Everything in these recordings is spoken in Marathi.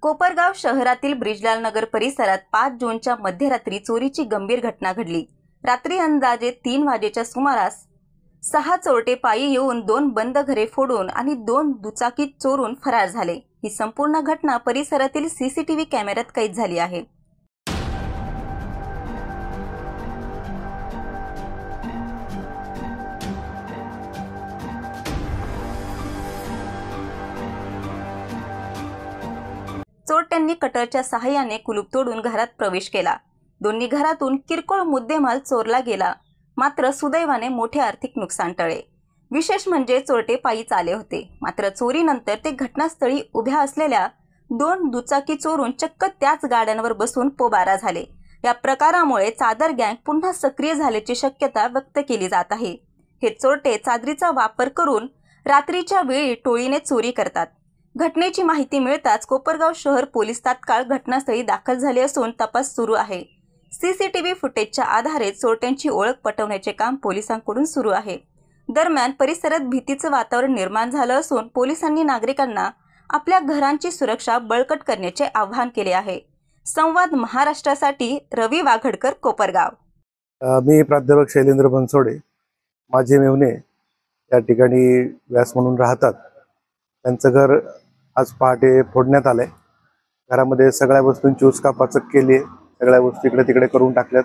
कोपरगाव शहरातील ब्रिजलाल नगर परिसरात 5 जूनच्या मध्यरात्री चोरीची गंभीर घटना घडली। रात्री अंदाजे 3 वाजेच्या सुमारास 6 चोरटे पायी येऊन 2 बंद घरे फोडून आणि 2 दुचाकी चोरून फरार झाले। ही संपूर्ण घटना परिसरातील सीसीटीव्ही कॅमेऱ्यात कैद झाली आहे। चोरट्यांनी कटरच्या सहाय्याने कुलूप तोडून घरात प्रवेश केला। दोन्ही घरातून किरकोळ मुद्देमाल चोरला गेला, मात्र सुदैवाने मोठे आर्थिक नुकसान टळले। विशेष म्हणजे चोरटे पायीच आले होते, मात्र चोरीनंतर ते घटनास्थळी उभ्या असलेल्या 2 दुचाकी चोरून चक्क त्याच गाड्यांवर बसून पोबारा झाले। या प्रकारामुळे चादर गँग पुन्हा सक्रिय झाल्याची शक्यता व्यक्त केली जात आहे। हे चोरटे चादरीचा वापर करून रात्रीच्या वेळी टोळीने चोरी करतात। घटनेची माहिती मिळताच कोपरगाव शहर पोलीस तात्काळ घटनास्थळी दाखल झाले असून तपास सुरू आहे। सीसीटीव्ही फुटेजच्या आधारे चोरट्यांची ओळख पटवण्याचे काम पोलिसांकडून सुरू आहे। दरम्यान परिसरात भीतीचे वातावरण निर्माण झालं असून पोलिसांनी नागरिकांना आपल्या घरांची सुरक्षा बळकट करण्याचे आवाहन केले आहे। संवाद महाराष्ट्रासाठी रवी वाघडकर, कोपरगाव। मी प्राध्यापक शैलेंद्र बनसोडे, माझे मेव्हणे या ठिकाणी व्यास म्हणून राहतात। त्यांचं घर आज पहाटे फोडण्यात आलंय। घरामध्ये सगळ्या वस्तूंची उचकापाचक केली आहे, सगळ्या वस्तू इकडे तिकडे करून टाकल्यात।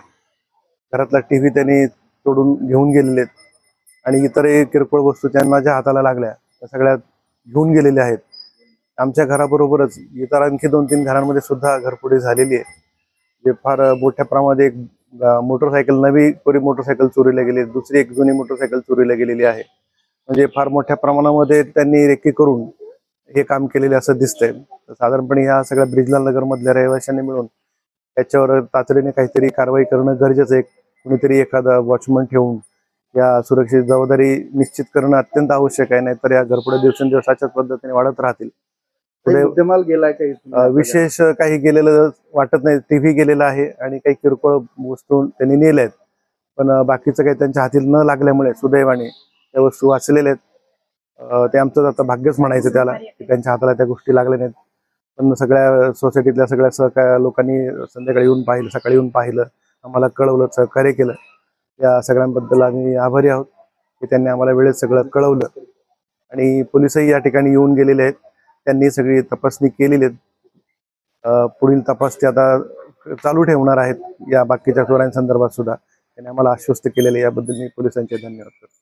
घरातला टीव्ही त्यांनी तोडून घेऊन गेलेले आहेत आणि इतरही किरकोळ वस्तू त्यांना माझ्या हाताला लागल्या त्या सगळ्या घेऊन गेलेल्या आहेत। आमच्या घराबरोबरच इतर आणखी 2-3 घरांमध्ये सुद्धा घरफोडी झालेली आहे। जे फार मोठ्या प्रमाणात एक मोटरसायकल, नवी कोरी मोटरसायकल चोरीला गेली, दुसरी एक जुनी मोटरसायकल चोरीला गेलेली आहे। म्हणजे फार मोठ्या प्रमाणामध्ये त्यांनी रेकी करून हे काम केलेले असं दिसतंय। साधारणपणे या सगळ्या ब्रिजलाल नगर मधल्या रहिवाशांनी मिळून त्याच्यावर तातडीने काहीतरी कारवाई करणं गरजेचं आहे। कुणीतरी एखादा वॉचमन ठेवून या सुरक्षेची जबाबदारी निश्चित करणं अत्यंत आवश्यक आहे, नाहीतर या घरफोड्या दिवसेंदिवस अशाच पद्धतीने वाढत राहतील। मुद्देमाल गेलाय काही विशेष काही गेलेलं वाटत नाही। टीव्ही गेलेला आहे आणि काही किरकोळ वस्तू त्यांनी नेल्या आहेत, पण बाकीचं काही त्यांच्या हाती न लागल्यामुळे सुदैवाने त्या वस्तू वाचलेल्या आहेत। ते आमचं आता भाग्यच म्हणायचं त्याला की त्यांच्या हाताला त्या गोष्टी लागल्या नाहीत। पण सगळ्या सोसायटीतल्या सगळ्या लोकांनी संध्याकाळी येऊन पाहिलं, सकाळी येऊन पाहिलं, आम्हाला कळवलं, सहकार्य केलं। या सगळ्यांबद्दल आम्ही आभारी आहोत की त्यांनी आम्हाला वेळेत सगळं कळवलं। आणि पोलिसही या ठिकाणी येऊन गेलेले आहेत, त्यांनी सगळी तपासणी केलेली आहे। पुढील तपास ते आता चालू ठेवणार आहेत या बाकीच्या चोरांसंदर्भात सुद्धा। त्यांनी आम्हाला आश्वस्त केलेले, याबद्दल मी पोलिसांचे धन्यवाद करतो।